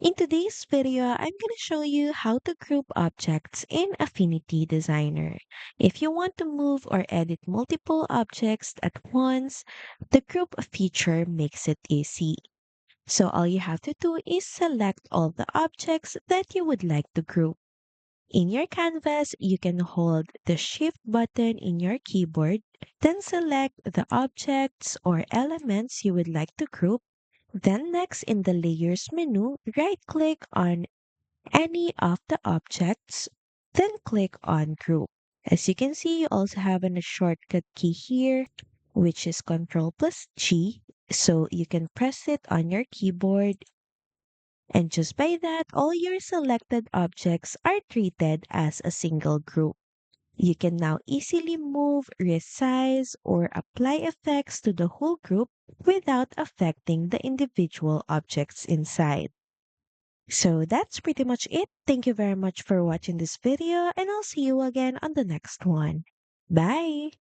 In today's video, I'm going to show you how to group objects in Affinity Designer. If you want to move or edit multiple objects at once, the group feature makes it easy. So all you have to do is select all the objects that you would like to group. In your canvas, you can hold the Shift button in your keyboard, then select the objects or elements you would like to group. Then next in the Layers menu, right-click on any of the objects, then click on Group. As you can see, you also have a shortcut key here, which is Ctrl plus G. So you can press it on your keyboard, and just by that, all your selected objects are treated as a single group. You can now easily move, resize, or apply effects to the whole group without affecting the individual objects inside. So that's pretty much it. Thank you very much for watching this video, and I'll see you again on the next one. Bye!